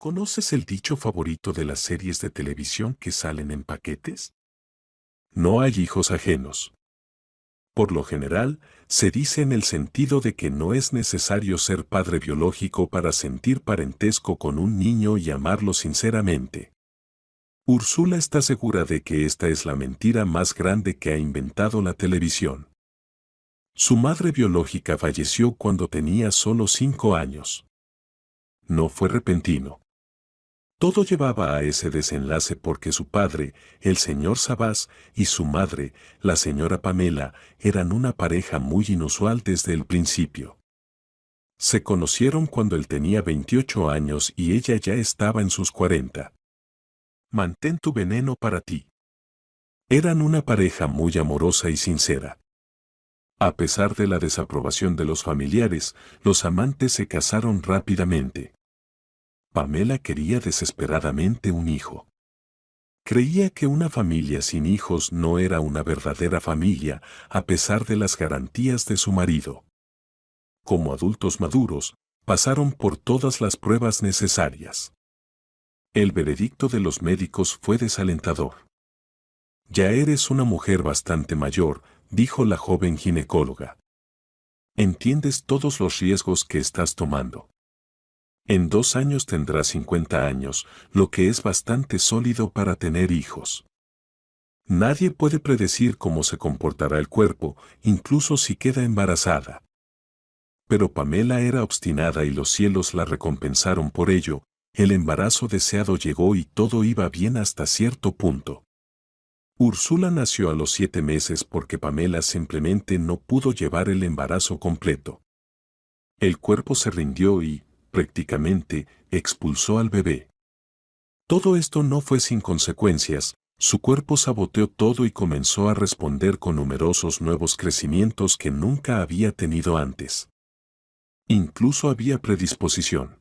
¿Conoces el dicho favorito de las series de televisión que salen en paquetes? No hay hijos ajenos. Por lo general, se dice en el sentido de que no es necesario ser padre biológico para sentir parentesco con un niño y amarlo sinceramente. Úrsula está segura de que esta es la mentira más grande que ha inventado la televisión. Su madre biológica falleció cuando tenía solo 5 años. No fue repentino. Todo llevaba a ese desenlace porque su padre, el señor Sabás, y su madre, la señora Pamela, eran una pareja muy inusual desde el principio. Se conocieron cuando él tenía 28 años y ella ya estaba en sus 40. Mantén tu veneno para ti. Eran una pareja muy amorosa y sincera. A pesar de la desaprobación de los familiares, los amantes se casaron rápidamente. Pamela quería desesperadamente un hijo. Creía que una familia sin hijos no era una verdadera familia, a pesar de las garantías de su marido. Como adultos maduros, pasaron por todas las pruebas necesarias. El veredicto de los médicos fue desalentador. Ya eres una mujer bastante mayor, dijo la joven ginecóloga. Entiendes todos los riesgos que estás tomando. En 2 años tendrás 50 años, lo que es bastante sólido para tener hijos. Nadie puede predecir cómo se comportará el cuerpo, incluso si queda embarazada. Pero Pamela era obstinada y los cielos la recompensaron por ello. El embarazo deseado llegó y todo iba bien hasta cierto punto. Úrsula nació a los 7 meses porque Pamela simplemente no pudo llevar el embarazo completo. El cuerpo se rindió y, prácticamente, expulsó al bebé. Todo esto no fue sin consecuencias, su cuerpo saboteó todo y comenzó a responder con numerosos nuevos crecimientos que nunca había tenido antes. Incluso había predisposición.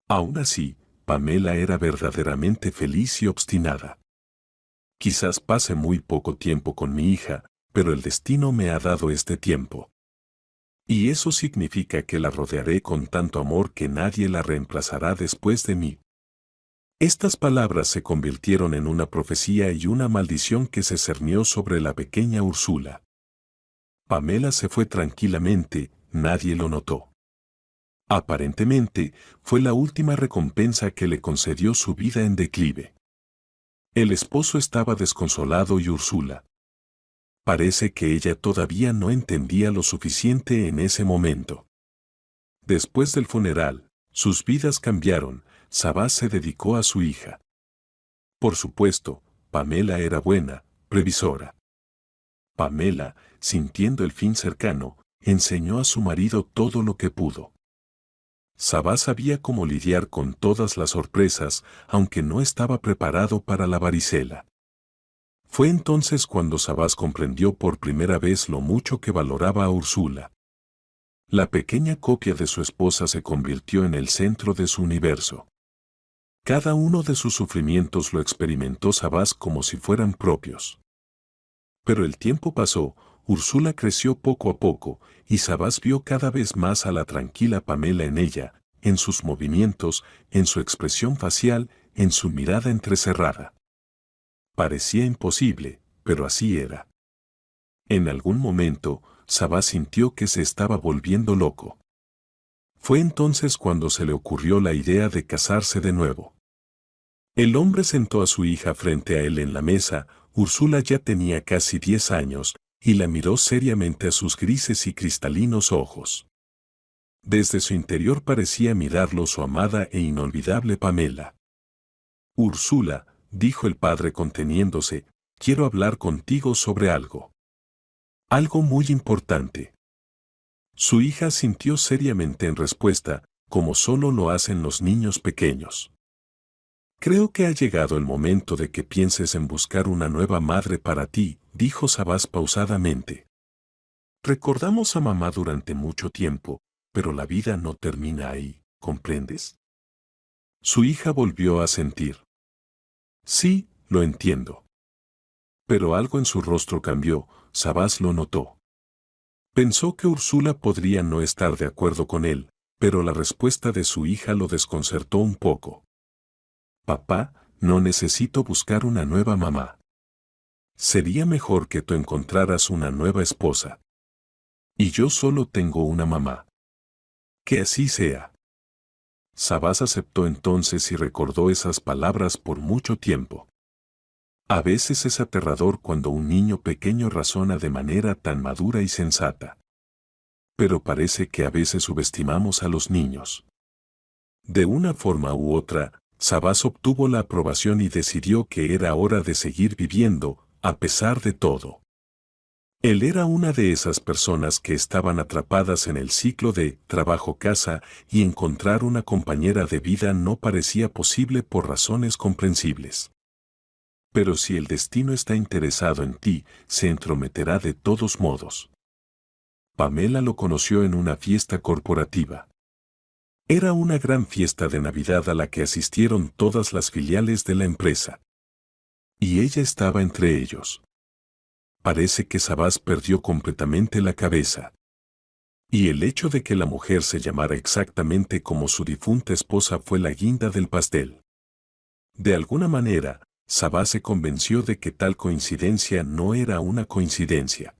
Aún así, Pamela era verdaderamente feliz y obstinada. Quizás pase muy poco tiempo con mi hija, pero el destino me ha dado este tiempo. Y eso significa que la rodearé con tanto amor que nadie la reemplazará después de mí. Estas palabras se convirtieron en una profecía y una maldición que se cernió sobre la pequeña Úrsula. Pamela se fue tranquilamente, nadie lo notó. Aparentemente, fue la última recompensa que le concedió su vida en declive. El esposo estaba desconsolado y Úrsula. Parece que ella todavía no entendía lo suficiente en ese momento. Después del funeral, sus vidas cambiaron. Sabás se dedicó a su hija. Por supuesto, Pamela era buena, previsora. Pamela, sintiendo el fin cercano, enseñó a su marido todo lo que pudo. Sabás sabía cómo lidiar con todas las sorpresas, aunque no estaba preparado para la varicela. Fue entonces cuando Sabás comprendió por primera vez lo mucho que valoraba a Úrsula. La pequeña copia de su esposa se convirtió en el centro de su universo. Cada uno de sus sufrimientos lo experimentó Sabás como si fueran propios. Pero el tiempo pasó, Úrsula creció poco a poco, y Sabás vio cada vez más a la tranquila Pamela en ella, en sus movimientos, en su expresión facial, en su mirada entrecerrada. Parecía imposible, pero así era. En algún momento, Sabás sintió que se estaba volviendo loco. Fue entonces cuando se le ocurrió la idea de casarse de nuevo. El hombre sentó a su hija frente a él en la mesa. Úrsula ya tenía casi 10 años, y la miró seriamente a sus grises y cristalinos ojos. Desde su interior parecía mirarlo su amada e inolvidable Pamela. Úrsula, dijo el padre conteniéndose, quiero hablar contigo sobre algo. Algo muy importante. Su hija sintió seriamente en respuesta, como solo lo hacen los niños pequeños. Creo que ha llegado el momento de que pienses en buscar una nueva madre para ti, dijo Sabás pausadamente. Recordamos a mamá durante mucho tiempo, pero la vida no termina ahí, ¿comprendes? Su hija volvió a sentir. Sí, lo entiendo. Pero algo en su rostro cambió, Sabás lo notó. Pensó que Úrsula podría no estar de acuerdo con él, Pero la respuesta de su hija lo desconcertó un poco. Papá, no necesito buscar una nueva mamá. Sería mejor que tú encontraras una nueva esposa. Y yo solo tengo una mamá. Que así sea. Sabás aceptó entonces y recordó esas palabras por mucho tiempo. A veces es aterrador cuando un niño pequeño razona de manera tan madura y sensata. Pero parece que a veces subestimamos a los niños. De una forma u otra, Sabás obtuvo la aprobación y decidió que era hora de seguir viviendo, a pesar de todo. Él era una de esas personas que estaban atrapadas en el ciclo de trabajo-casa y encontrar una compañera de vida no parecía posible por razones comprensibles. Pero si el destino está interesado en ti, se entrometerá de todos modos. Pamela lo conoció en una fiesta corporativa. Era una gran fiesta de Navidad a la que asistieron todas las filiales de la empresa. Y ella estaba entre ellos. Parece que Sabás perdió completamente la cabeza. Y el hecho de que la mujer se llamara exactamente como su difunta esposa fue la guinda del pastel. De alguna manera, Sabás se convenció de que tal coincidencia no era una coincidencia.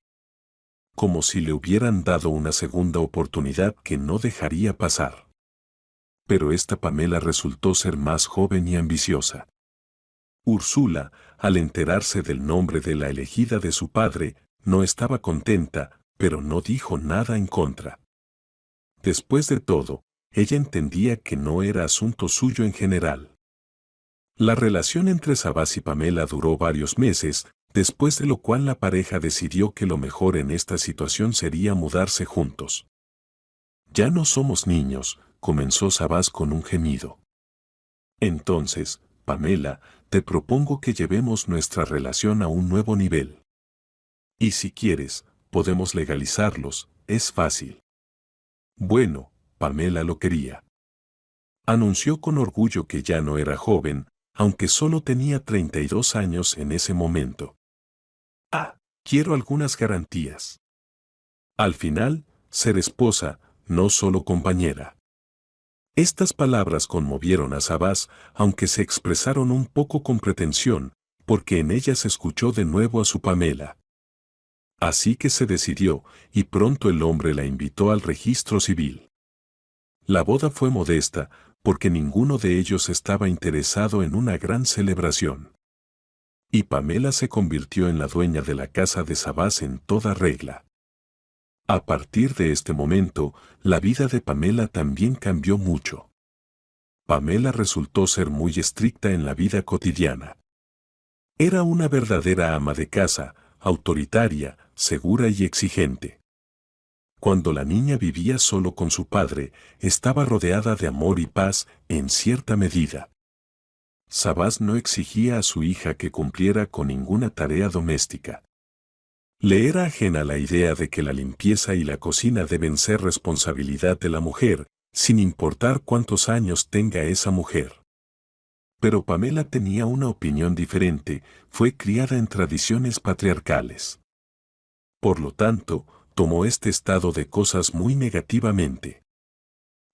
Como si le hubieran dado una segunda oportunidad que no dejaría pasar. Pero esta Pamela resultó ser más joven y ambiciosa. Úrsula, al enterarse del nombre de la elegida de su padre, no estaba contenta, pero no dijo nada en contra. Después de todo, ella entendía que no era asunto suyo en general. La relación entre Sabás y Pamela duró varios meses, después de lo cual la pareja decidió que lo mejor en esta situación sería mudarse juntos. Ya no somos niños, comenzó Sabás con un gemido. Entonces, Pamela, te propongo que llevemos nuestra relación a un nuevo nivel. Y si quieres, podemos legalizarlos, es fácil. Bueno, Pamela lo quería. Anunció con orgullo que ya no era joven, aunque solo tenía 32 años en ese momento. Quiero algunas garantías. Al final, ser esposa, no solo compañera. Estas palabras conmovieron a Sabás, aunque se expresaron un poco con pretensión, porque en ellas escuchó de nuevo a su Pamela. Así que se decidió, y pronto el hombre la invitó al registro civil. La boda fue modesta, porque ninguno de ellos estaba interesado en una gran celebración. Y Pamela se convirtió en la dueña de la casa de Sabás en toda regla. A partir de este momento, la vida de Pamela también cambió mucho. Pamela resultó ser muy estricta en la vida cotidiana. Era una verdadera ama de casa, autoritaria, segura y exigente. Cuando la niña vivía solo con su padre, estaba rodeada de amor y paz en cierta medida. Sabás no exigía a su hija que cumpliera con ninguna tarea doméstica. Le era ajena la idea de que la limpieza y la cocina deben ser responsabilidad de la mujer, sin importar cuántos años tenga esa mujer. Pero Pamela tenía una opinión diferente, fue criada en tradiciones patriarcales. Por lo tanto, tomó este estado de cosas muy negativamente.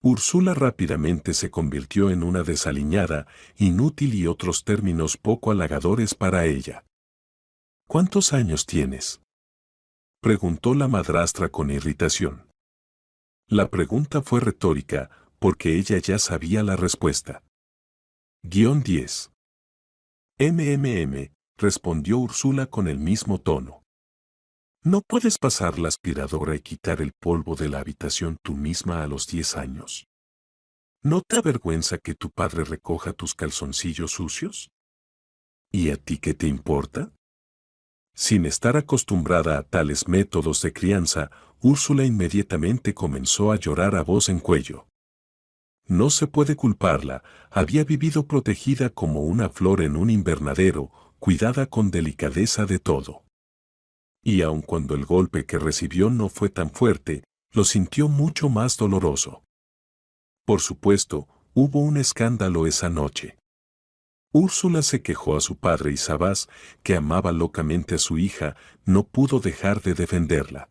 Úrsula rápidamente se convirtió en una desaliñada, inútil y otros términos poco halagadores para ella. ¿Cuántos años tienes?, preguntó la madrastra con irritación. La pregunta fue retórica, porque ella ya sabía la respuesta. -10. Respondió Úrsula con el mismo tono. ¿No puedes pasar la aspiradora y quitar el polvo de la habitación tú misma a los 10 años? ¿No te avergüenza que tu padre recoja tus calzoncillos sucios? ¿Y a ti qué te importa? Sin estar acostumbrada a tales métodos de crianza, Úrsula inmediatamente comenzó a llorar a voz en cuello. No se puede culparla, había vivido protegida como una flor en un invernadero, cuidada con delicadeza de todo. Y aun cuando el golpe que recibió no fue tan fuerte, lo sintió mucho más doloroso. Por supuesto, hubo un escándalo esa noche. Úrsula se quejó a su padre y Sabás, que amaba locamente a su hija, no pudo dejar de defenderla.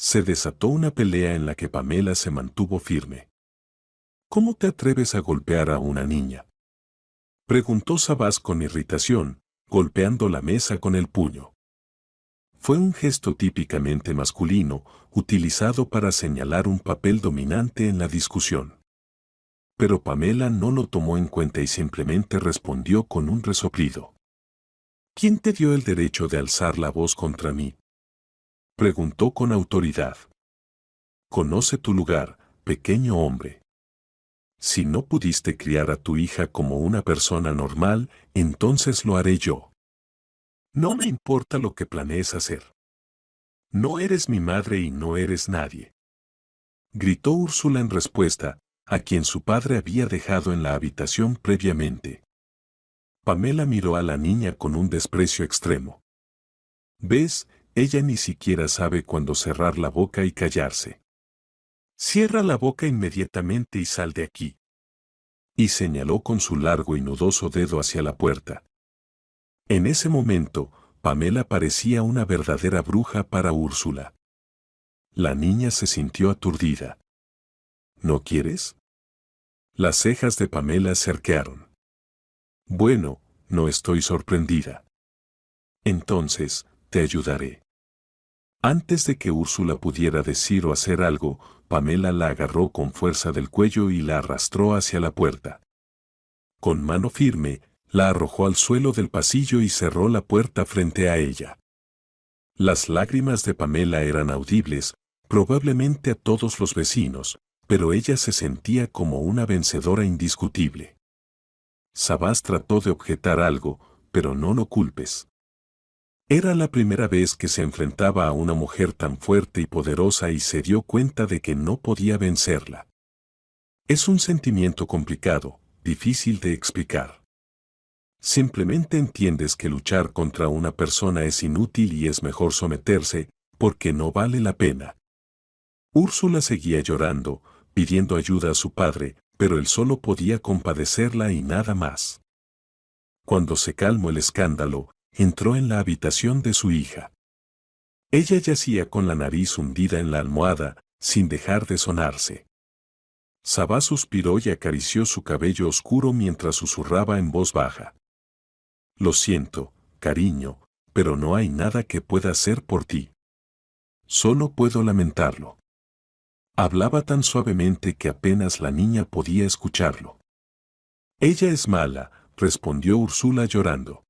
Se desató una pelea en la que Pamela se mantuvo firme. ¿Cómo te atreves a golpear a una niña?, preguntó Sabás con irritación, golpeando la mesa con el puño. Fue un gesto típicamente masculino, utilizado para señalar un papel dominante en la discusión. Pero Pamela no lo tomó en cuenta y simplemente respondió con un resoplido. ¿Quién te dio el derecho de alzar la voz contra mí?, preguntó con autoridad. Conoce tu lugar, pequeño hombre. Si no pudiste criar a tu hija como una persona normal, entonces lo haré yo. No me importa lo que planees hacer. No eres mi madre y no eres nadie, gritó Úrsula en respuesta, a quien su padre había dejado en la habitación previamente. Pamela miró a la niña con un desprecio extremo. ¿Ves? Ella ni siquiera sabe cuándo cerrar la boca y callarse. Cierra la boca inmediatamente y sal de aquí. Y señaló con su largo y nudoso dedo hacia la puerta. En ese momento, Pamela parecía una verdadera bruja para Úrsula. La niña se sintió aturdida. ¿No quieres? Las cejas de Pamela se arquearon. Bueno, no estoy sorprendida. Entonces, te ayudaré. Antes de que Úrsula pudiera decir o hacer algo, Pamela la agarró con fuerza del cuello y la arrastró hacia la puerta. Con mano firme, la arrojó al suelo del pasillo y cerró la puerta frente a ella. Las lágrimas de Pamela eran audibles, probablemente a todos los vecinos, pero ella se sentía como una vencedora indiscutible. Sabás trató de objetar algo, pero no lo culpes. Era la primera vez que se enfrentaba a una mujer tan fuerte y poderosa y se dio cuenta de que no podía vencerla. Es un sentimiento complicado, difícil de explicar. Simplemente entiendes que luchar contra una persona es inútil y es mejor someterse, porque no vale la pena. Úrsula seguía llorando, pidiendo ayuda a su padre, pero él solo podía compadecerla y nada más. Cuando se calmó el escándalo, entró en la habitación de su hija. Ella yacía con la nariz hundida en la almohada, sin dejar de sonarse. Sabás suspiró y acarició su cabello oscuro mientras susurraba en voz baja. Lo siento, cariño, pero no hay nada que pueda hacer por ti. Solo puedo lamentarlo. Hablaba tan suavemente que apenas la niña podía escucharlo. Ella es mala, respondió Úrsula llorando.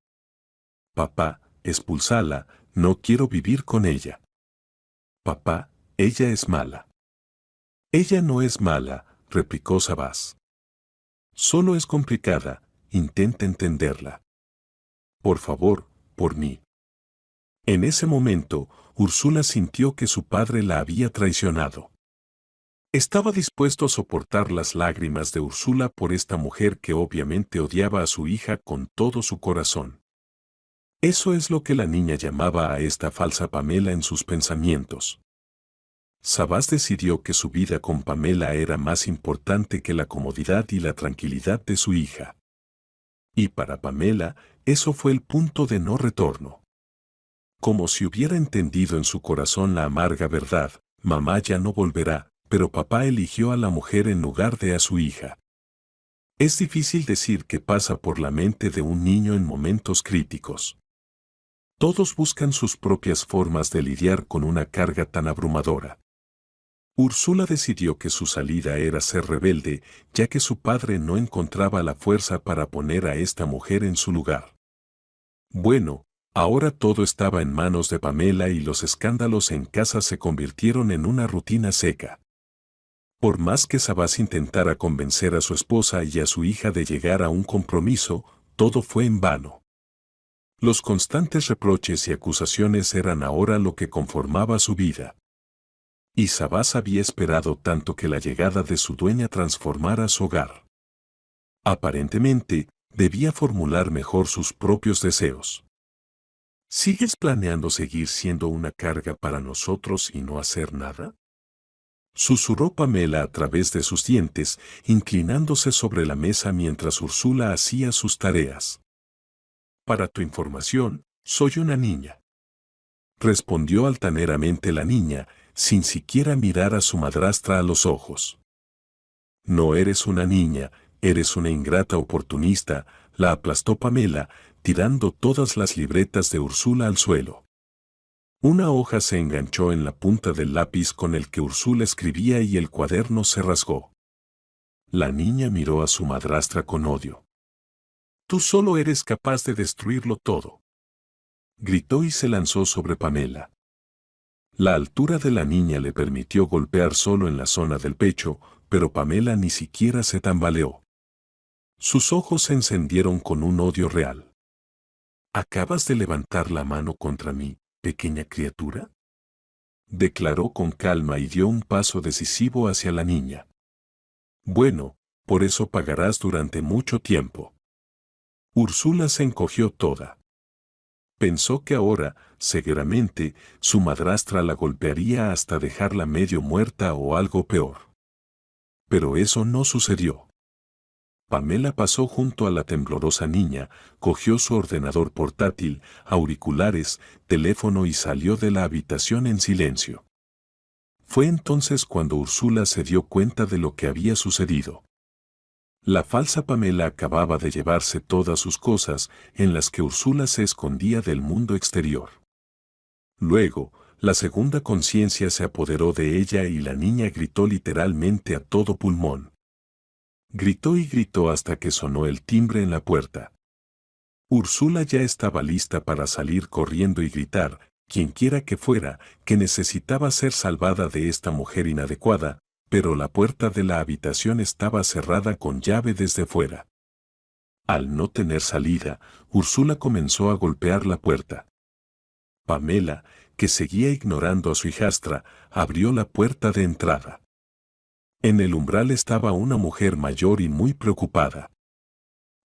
Papá, expúlsala, no quiero vivir con ella. Papá, ella es mala. Ella no es mala, replicó Sabás. Solo es complicada, intenta entenderla. Por favor, por mí. En ese momento, Úrsula sintió que su padre la había traicionado. Estaba dispuesto a soportar las lágrimas de Úrsula por esta mujer que obviamente odiaba a su hija con todo su corazón. Eso es lo que la niña llamaba a esta falsa Pamela en sus pensamientos. Sabás decidió que su vida con Pamela era más importante que la comodidad y la tranquilidad de su hija. Y para Pamela, eso fue el punto de no retorno. Como si hubiera entendido en su corazón la amarga verdad, mamá ya no volverá, pero papá eligió a la mujer en lugar de a su hija. Es difícil decir qué pasa por la mente de un niño en momentos críticos. Todos buscan sus propias formas de lidiar con una carga tan abrumadora. Úrsula decidió que su salida era ser rebelde, ya que su padre no encontraba la fuerza para poner a esta mujer en su lugar. Bueno, ahora todo estaba en manos de Pamela y los escándalos en casa se convirtieron en una rutina seca. Por más que Sabás intentara convencer a su esposa y a su hija de llegar a un compromiso, todo fue en vano. Los constantes reproches y acusaciones eran ahora lo que conformaba su vida. Y Sabás había esperado tanto que la llegada de su dueña transformara su hogar. Aparentemente, debía formular mejor sus propios deseos. ¿Sigues planeando seguir siendo una carga para nosotros y no hacer nada?, susurró Pamela a través de sus dientes, inclinándose sobre la mesa mientras Úrsula hacía sus tareas. Para tu información, soy una niña, respondió altaneramente la niña, sin siquiera mirar a su madrastra a los ojos. No eres una niña, eres una ingrata oportunista, la aplastó Pamela, tirando todas las libretas de Úrsula al suelo. Una hoja se enganchó en la punta del lápiz con el que Úrsula escribía y el cuaderno se rasgó. La niña miró a su madrastra con odio. «Tú solo eres capaz de destruirlo todo», gritó y se lanzó sobre Pamela. La altura de la niña le permitió golpear solo en la zona del pecho, pero Pamela ni siquiera se tambaleó. Sus ojos se encendieron con un odio real. «¿Acabas de levantar la mano contra mí, pequeña criatura?», declaró con calma y dio un paso decisivo hacia la niña. «Bueno, por eso pagarás durante mucho tiempo». Úrsula se encogió toda. Pensó que ahora, seguramente, su madrastra la golpearía hasta dejarla medio muerta o algo peor. Pero eso no sucedió. Pamela pasó junto a la temblorosa niña, cogió su ordenador portátil, auriculares, teléfono y salió de la habitación en silencio. Fue entonces cuando Úrsula se dio cuenta de lo que había sucedido. La falsa Pamela acababa de llevarse todas sus cosas, en las que Úrsula se escondía del mundo exterior. Luego, la segunda conciencia se apoderó de ella y la niña gritó literalmente a todo pulmón. Gritó y gritó hasta que sonó el timbre en la puerta. Úrsula ya estaba lista para salir corriendo y gritar, quienquiera que fuera, que necesitaba ser salvada de esta mujer inadecuada, pero la puerta de la habitación estaba cerrada con llave desde fuera. Al no tener salida, Úrsula comenzó a golpear la puerta. Pamela, que seguía ignorando a su hijastra, abrió la puerta de entrada. En el umbral estaba una mujer mayor y muy preocupada.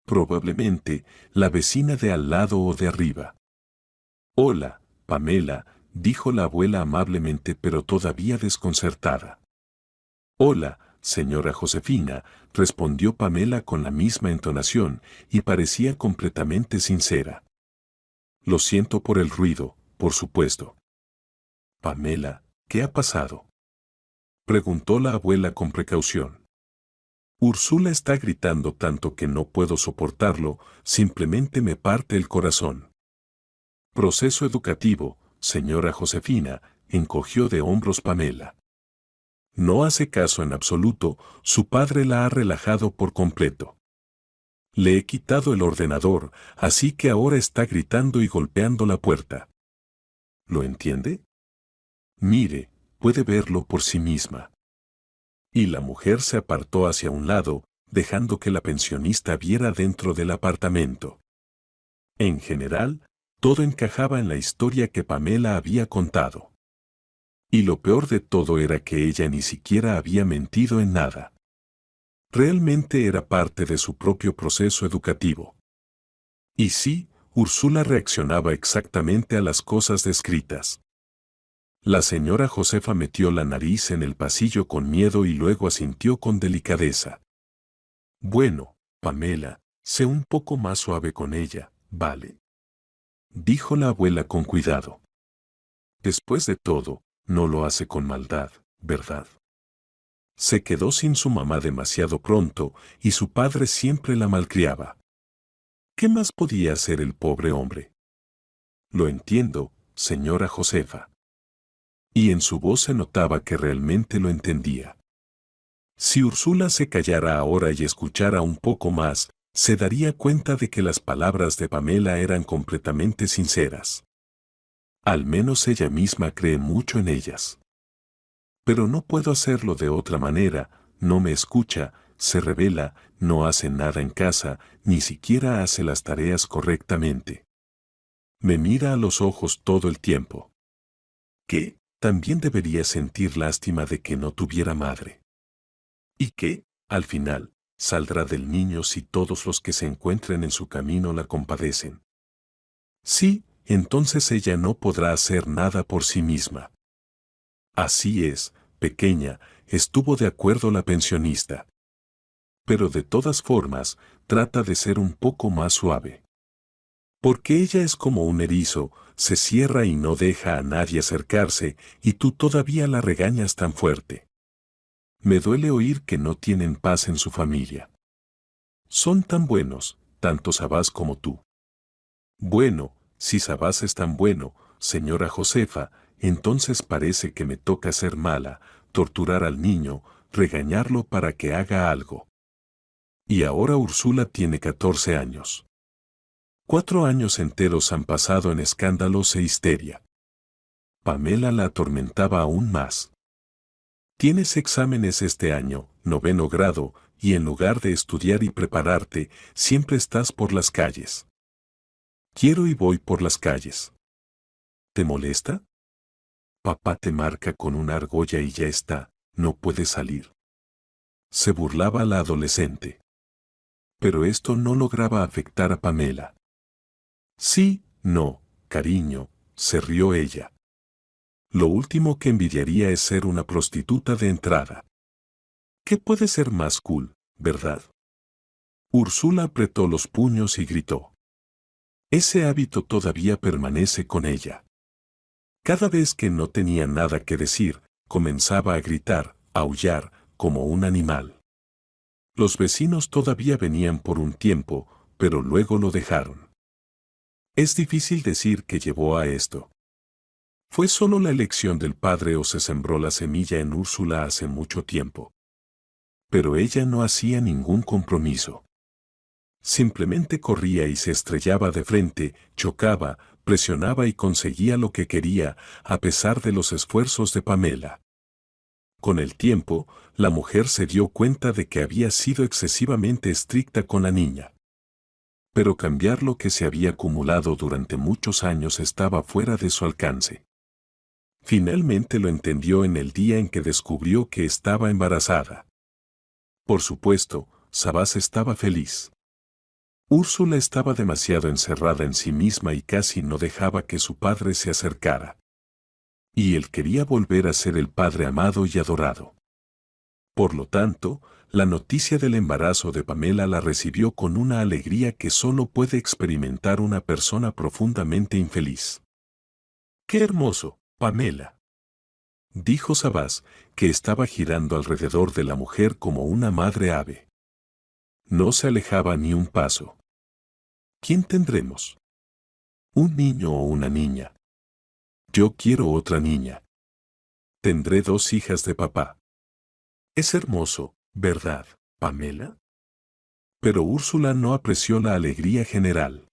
Probablemente, la vecina de al lado o de arriba. «Hola, Pamela», dijo la abuela amablemente pero todavía desconcertada. «Hola, señora Josefina», respondió Pamela con la misma entonación, y parecía completamente sincera. «Lo siento por el ruido, por supuesto». «Pamela, ¿qué ha pasado?», preguntó la abuela con precaución. «Úrsula está gritando tanto que no puedo soportarlo, simplemente me parte el corazón». «Proceso educativo, señora Josefina», encogió de hombros Pamela. No hace caso en absoluto, su padre la ha relajado por completo. Le he quitado el ordenador, así que ahora está gritando y golpeando la puerta. ¿Lo entiende? Mire, puede verlo por sí misma. Y la mujer se apartó hacia un lado, dejando que la pensionista viera dentro del apartamento. En general, todo encajaba en la historia que Pamela había contado. Y lo peor de todo era que ella ni siquiera había mentido en nada. Realmente era parte de su propio proceso educativo. Y sí, Úrsula reaccionaba exactamente a las cosas descritas. La señora Josefa metió la nariz en el pasillo con miedo y luego asintió con delicadeza. «Bueno, Pamela, sé un poco más suave con ella, ¿vale?», dijo la abuela con cuidado. «Después de todo, no lo hace con maldad, ¿verdad?». Se quedó sin su mamá demasiado pronto y su padre siempre la malcriaba. ¿Qué más podía hacer el pobre hombre? «Lo entiendo, señora Josefa». Y en su voz se notaba que realmente lo entendía. Si Úrsula se callara ahora y escuchara un poco más, se daría cuenta de que las palabras de Pamela eran completamente sinceras. Al menos ella misma cree mucho en ellas. «Pero no puedo hacerlo de otra manera», no me escucha, se rebela, no hace nada en casa, ni siquiera hace las tareas correctamente. Me mira a los ojos todo el tiempo. ¿Qué? También debería sentir lástima de que no tuviera madre. ¿Y qué? Al final, saldrá del niño si todos los que se encuentren en su camino la compadecen. Sí, entonces ella no podrá hacer nada por sí misma. Así es, pequeña, estuvo de acuerdo la pensionista. Pero de todas formas, trata de ser un poco más suave. Porque ella es como un erizo, se cierra y no deja a nadie acercarse, y tú todavía la regañas tan fuerte. Me duele oír que no tienen paz en su familia. Son tan buenos, tanto Sabás como tú. Bueno, si Sabás es tan bueno, señora Josefa, entonces parece que me toca ser mala, torturar al niño, regañarlo para que haga algo. Y ahora Úrsula tiene 14 años. 4 años enteros han pasado en escándalos e histeria. Pamela la atormentaba aún más. Tienes exámenes este año, 9º grado, y en lugar de estudiar y prepararte, siempre estás por las calles. Quiero y voy por las calles. ¿Te molesta? Papá te marca con una argolla y ya está, no puedes salir. Se burlaba la adolescente. Pero esto no lograba afectar a Pamela. Sí, no, cariño, se rió ella. Lo último que envidiaría es ser una prostituta de entrada. ¿Qué puede ser más cool, verdad? Úrsula apretó los puños y gritó. Ese hábito todavía permanece con ella. Cada vez que no tenía nada que decir, comenzaba a gritar, a aullar, como un animal. Los vecinos todavía venían por un tiempo, pero luego lo dejaron. Es difícil decir qué llevó a esto. ¿Fue solo la elección del padre o se sembró la semilla en Úrsula hace mucho tiempo? Pero ella no hacía ningún compromiso. Simplemente corría y se estrellaba de frente, chocaba, presionaba y conseguía lo que quería, a pesar de los esfuerzos de Pamela. Con el tiempo, la mujer se dio cuenta de que había sido excesivamente estricta con la niña. Pero cambiar lo que se había acumulado durante muchos años estaba fuera de su alcance. Finalmente lo entendió en el día en que descubrió que estaba embarazada. Por supuesto, Sabás estaba feliz. Úrsula estaba demasiado encerrada en sí misma y casi no dejaba que su padre se acercara. Y él quería volver a ser el padre amado y adorado. Por lo tanto, la noticia del embarazo de Pamela la recibió con una alegría que solo puede experimentar una persona profundamente infeliz. ¡Qué hermoso, Pamela!, dijo Sabás, que estaba girando alrededor de la mujer como una madre ave. No se alejaba ni un paso. ¿Quién tendremos? ¿Un niño o una niña? Yo quiero otra niña. Tendré 2 hijas de papá. Es hermoso, ¿verdad, Pamela? Pero Úrsula no apreció la alegría general.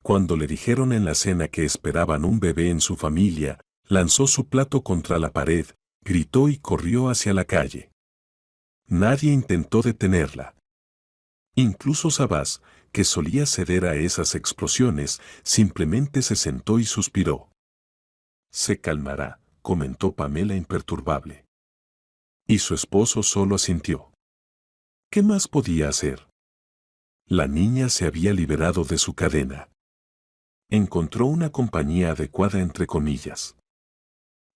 Cuando le dijeron en la cena que esperaban un bebé en su familia, lanzó su plato contra la pared, gritó y corrió hacia la calle. Nadie intentó detenerla. Incluso Sabás, que solía ceder a esas explosiones, simplemente se sentó y suspiró. Se calmará, comentó Pamela imperturbable. Y su esposo solo asintió. ¿Qué más podía hacer? La niña se había liberado de su cadena. Encontró una compañía adecuada entre comillas.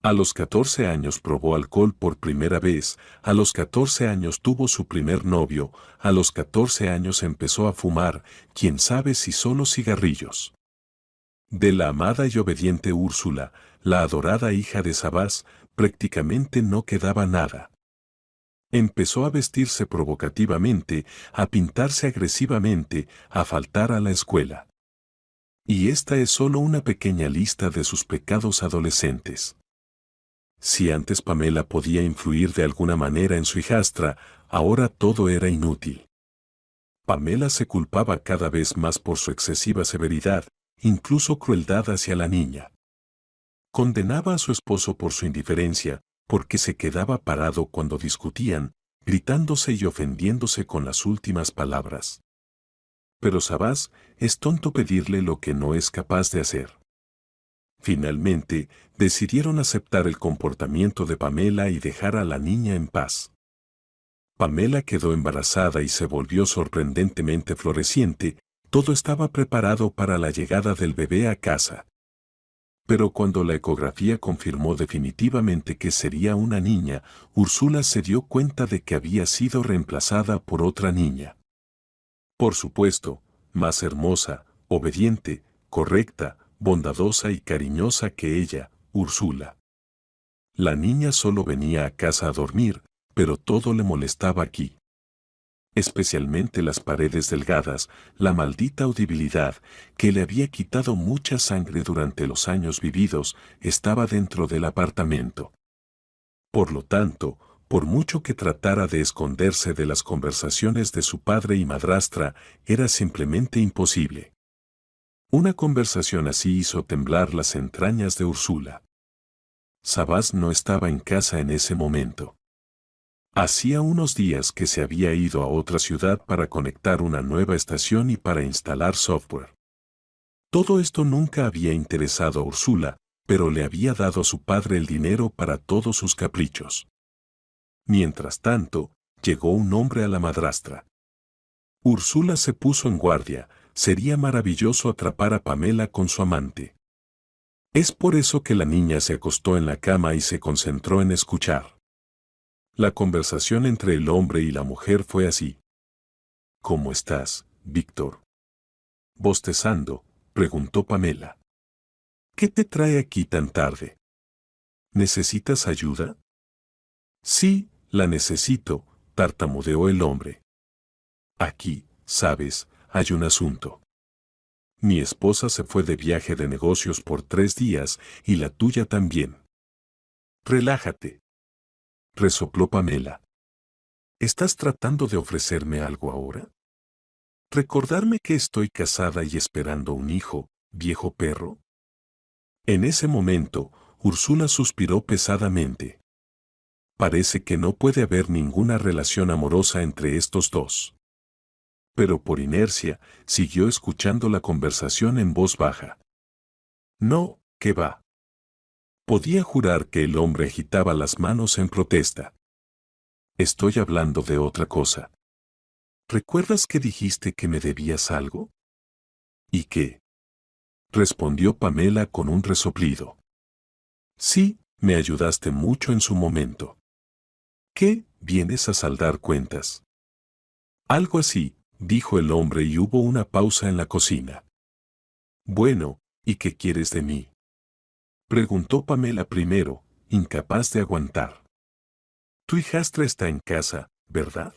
A los 14 años probó alcohol por primera vez, a los 14 años tuvo su primer novio, a los 14 años empezó a fumar, quién sabe si solo cigarrillos. De la amada y obediente Úrsula, la adorada hija de Sabás, prácticamente no quedaba nada. Empezó a vestirse provocativamente, a pintarse agresivamente, a faltar a la escuela. Y esta es solo una pequeña lista de sus pecados adolescentes. Si antes Pamela podía influir de alguna manera en su hijastra, ahora todo era inútil. Pamela se culpaba cada vez más por su excesiva severidad, incluso crueldad hacia la niña. Condenaba a su esposo por su indiferencia, porque se quedaba parado cuando discutían, gritándose y ofendiéndose con las últimas palabras. Pero Sabás, es tonto pedirle lo que no es capaz de hacer. Finalmente, decidieron aceptar el comportamiento de Pamela y dejar a la niña en paz. Pamela quedó embarazada y se volvió sorprendentemente floreciente, todo estaba preparado para la llegada del bebé a casa. Pero cuando la ecografía confirmó definitivamente que sería una niña, Úrsula se dio cuenta de que había sido reemplazada por otra niña. Por supuesto, más hermosa, obediente, correcta, bondadosa y cariñosa que ella, Úrsula. La niña solo venía a casa a dormir, pero todo le molestaba aquí. Especialmente las paredes delgadas, la maldita audibilidad, que le había quitado mucha sangre durante los años vividos, estaba dentro del apartamento. Por lo tanto, por mucho que tratara de esconderse de las conversaciones de su padre y madrastra, era simplemente imposible. Una conversación así hizo temblar las entrañas de Úrsula. Sabás no estaba en casa en ese momento. Hacía unos días que se había ido a otra ciudad para conectar una nueva estación y para instalar software. Todo esto nunca había interesado a Úrsula, pero le había dado a su padre el dinero para todos sus caprichos. Mientras tanto, llegó un hombre a la madrastra. Úrsula se puso en guardia, sería maravilloso atrapar a Pamela con su amante. Es por eso que la niña se acostó en la cama y se concentró en escuchar. La conversación entre el hombre y la mujer fue así. ¿Cómo estás, Víctor? Bostezando, preguntó Pamela. ¿Qué te trae aquí tan tarde? ¿Necesitas ayuda? Sí, la necesito, tartamudeó el hombre. Aquí, sabes, hay un asunto. Mi esposa se fue de viaje de negocios por 3 días y la tuya también. Relájate, resopló Pamela. ¿Estás tratando de ofrecerme algo ahora? ¿Recordarme que estoy casada y esperando un hijo, viejo perro? En ese momento, Úrsula suspiró pesadamente. Parece que no puede haber ninguna relación amorosa entre estos dos. Pero por inercia, siguió escuchando la conversación en voz baja. No, ¿qué va? Podía jurar que el hombre agitaba las manos en protesta. Estoy hablando de otra cosa. ¿Recuerdas que dijiste que me debías algo? ¿Y qué? Respondió Pamela con un resoplido. Sí, me ayudaste mucho en su momento. ¿Qué? ¿Vienes a saldar cuentas? Algo así, dijo el hombre y hubo una pausa en la cocina. Bueno, ¿y qué quieres de mí? Preguntó Pamela primero, incapaz de aguantar. Tu hijastra está en casa, ¿verdad?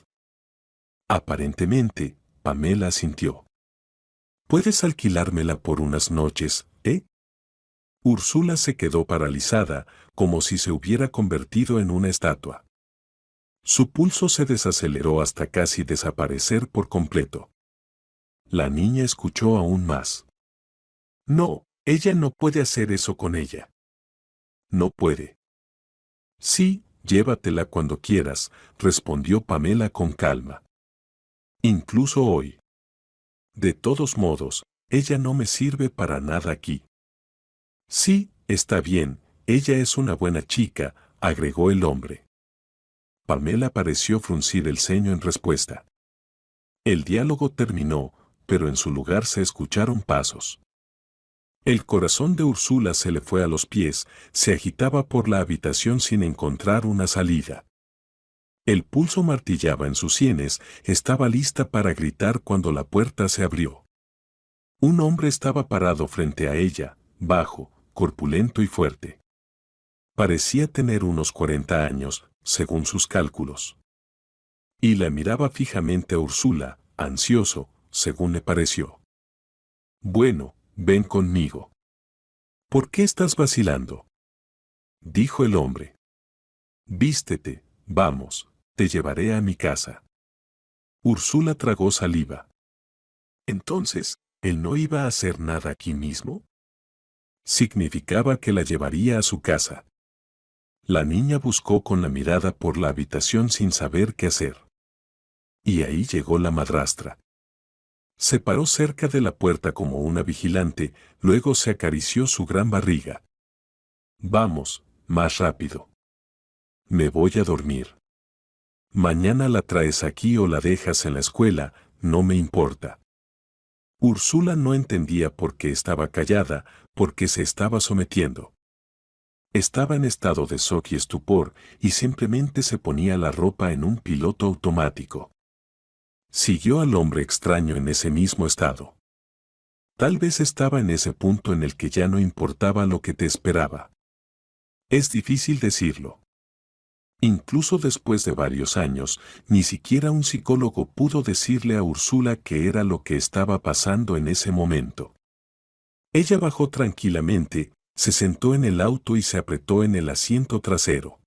Aparentemente, Pamela asintió. ¿Puedes alquilármela por unas noches, eh? Úrsula se quedó paralizada, como si se hubiera convertido en una estatua. Su pulso se desaceleró hasta casi desaparecer por completo. La niña escuchó aún más. No, ella no puede hacer eso con ella. No puede. Sí, llévatela cuando quieras, respondió Pamela con calma. Incluso hoy. De todos modos, ella no me sirve para nada aquí. Sí, está bien, ella es una buena chica, agregó el hombre. Pamela pareció fruncir el ceño en respuesta. El diálogo terminó, pero en su lugar se escucharon pasos. El corazón de Úrsula se le fue a los pies, se agitaba por la habitación sin encontrar una salida. El pulso martillaba en sus sienes, estaba lista para gritar cuando la puerta se abrió. Un hombre estaba parado frente a ella, bajo, corpulento y fuerte. Parecía tener unos 40 años, según sus cálculos. Y la miraba fijamente a Úrsula, ansioso, según le pareció. Bueno, ven conmigo. ¿Por qué estás vacilando? Dijo el hombre. Vístete, vamos, te llevaré a mi casa. Úrsula tragó saliva. Entonces, ¿él no iba a hacer nada aquí mismo? Significaba que la llevaría a su casa. La niña buscó con la mirada por la habitación sin saber qué hacer. Y ahí llegó la madrastra. Se paró cerca de la puerta como una vigilante, luego se acarició su gran barriga. Vamos, más rápido. Me voy a dormir. Mañana la traes aquí o la dejas en la escuela, no me importa. Úrsula no entendía por qué estaba callada, por qué se estaba sometiendo. Estaba en estado de shock y estupor, y simplemente se ponía la ropa en un piloto automático. Siguió al hombre extraño en ese mismo estado. Tal vez estaba en ese punto en el que ya no importaba lo que te esperaba. Es difícil decirlo. Incluso después de varios años, ni siquiera un psicólogo pudo decirle a Úrsula qué era lo que estaba pasando en ese momento. Ella bajó tranquilamente, se sentó en el auto y se apretó en el asiento trasero.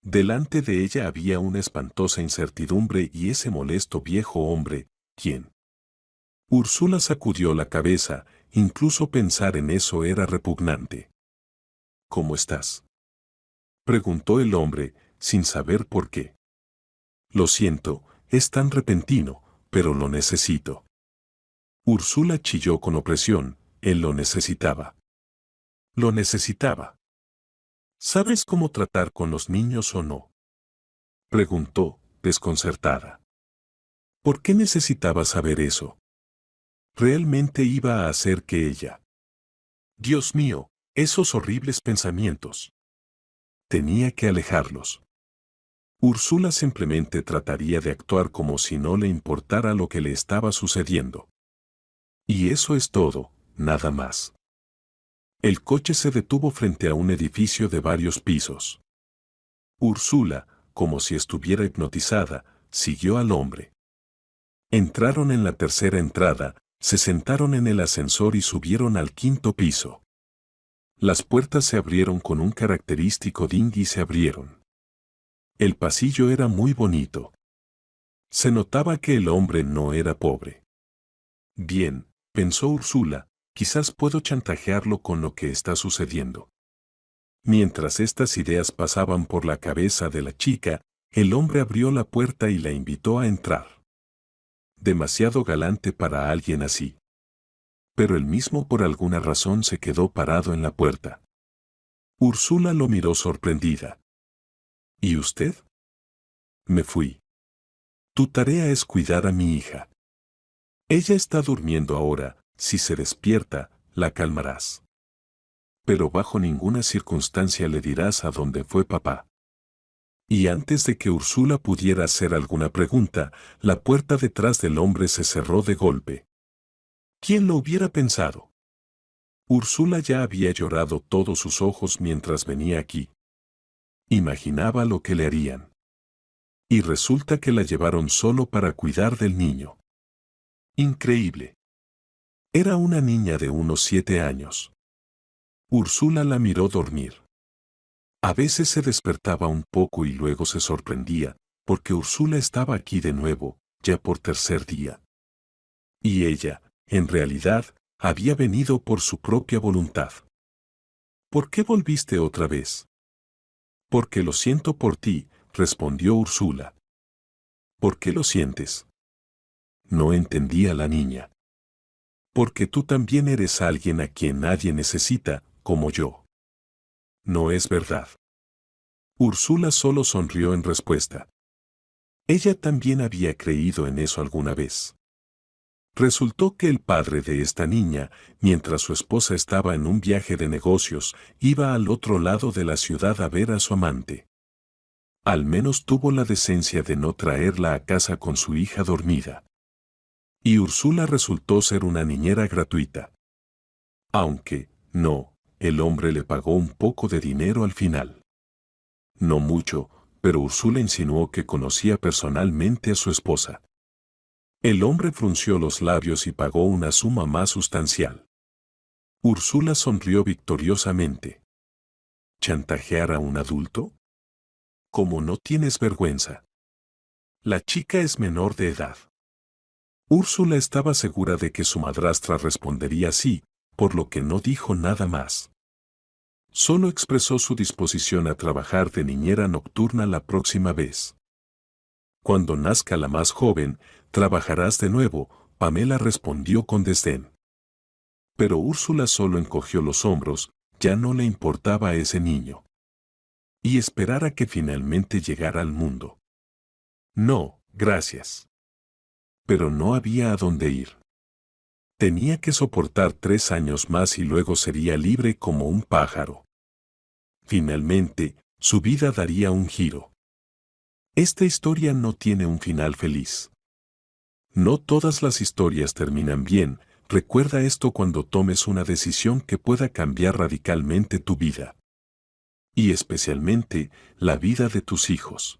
Delante de ella había una espantosa incertidumbre y ese molesto viejo hombre, ¿quién? Úrsula sacudió la cabeza, incluso pensar en eso era repugnante. ¿Cómo estás?, preguntó el hombre, sin saber por qué. Lo siento, es tan repentino, pero lo necesito. Úrsula chilló con opresión, él lo necesitaba. Lo necesitaba. ¿Sabes cómo tratar con los niños o no?, preguntó, desconcertada. ¿Por qué necesitaba saber eso? Realmente iba a hacer que ella. Dios mío, esos horribles pensamientos. Tenía que alejarlos. Úrsula simplemente trataría de actuar como si no le importara lo que le estaba sucediendo. Y eso es todo, nada más. El coche se detuvo frente a un edificio de varios pisos. Úrsula, como si estuviera hipnotizada, siguió al hombre. Entraron en la tercera entrada, se sentaron en el ascensor y subieron al quinto piso. Las puertas se abrieron con un característico ding y se abrieron. El pasillo era muy bonito. Se notaba que el hombre no era pobre. Bien, pensó Úrsula, quizás puedo chantajearlo con lo que está sucediendo. Mientras estas ideas pasaban por la cabeza de la chica, el hombre abrió la puerta y la invitó a entrar. Demasiado galante para alguien así. Pero él mismo por alguna razón se quedó parado en la puerta. Úrsula lo miró sorprendida. ¿Y usted? Me fui. Tu tarea es cuidar a mi hija. Ella está durmiendo ahora, si se despierta, la calmarás. Pero bajo ninguna circunstancia le dirás a dónde fue papá. Y antes de que Úrsula pudiera hacer alguna pregunta, la puerta detrás del hombre se cerró de golpe. ¿Quién lo hubiera pensado? Úrsula ya había llorado todos sus ojos mientras venía aquí. Imaginaba lo que le harían. Y resulta que la llevaron solo para cuidar del niño. Increíble. Era una niña de unos 7 años. Úrsula la miró dormir. A veces se despertaba un poco y luego se sorprendía, porque Úrsula estaba aquí de nuevo, ya por tercer día. Y ella, en realidad, había venido por su propia voluntad. ¿Por qué volviste otra vez? Porque lo siento por ti, respondió Úrsula. ¿Por qué lo sientes? No entendía la niña. Porque tú también eres alguien a quien nadie necesita, como yo. No es verdad. Úrsula solo sonrió en respuesta. Ella también había creído en eso alguna vez. Resultó que el padre de esta niña, mientras su esposa estaba en un viaje de negocios, iba al otro lado de la ciudad a ver a su amante. Al menos tuvo la decencia de no traerla a casa con su hija dormida. Y Úrsula resultó ser una niñera gratuita. Aunque, no, el hombre le pagó un poco de dinero al final. No mucho, pero Úrsula insinuó que conocía personalmente a su esposa. El hombre frunció los labios y pagó una suma más sustancial. Úrsula sonrió victoriosamente. ¿Chantajear a un adulto? ¿Cómo no tienes vergüenza? La chica es menor de edad. Úrsula estaba segura de que su madrastra respondería sí, por lo que no dijo nada más. Solo expresó su disposición a trabajar de niñera nocturna la próxima vez. Cuando nazca la más joven, trabajarás de nuevo, Pamela respondió con desdén. Pero Úrsula solo encogió los hombros, ya no le importaba a ese niño. Y esperar a que finalmente llegara al mundo. No, gracias. Pero no había a dónde ir. Tenía que soportar 3 años más y luego sería libre como un pájaro. Finalmente, su vida daría un giro. Esta historia no tiene un final feliz. No todas las historias terminan bien, Recuerda esto cuando tomes una decisión que pueda cambiar radicalmente tu vida. Y especialmente la vida de tus hijos.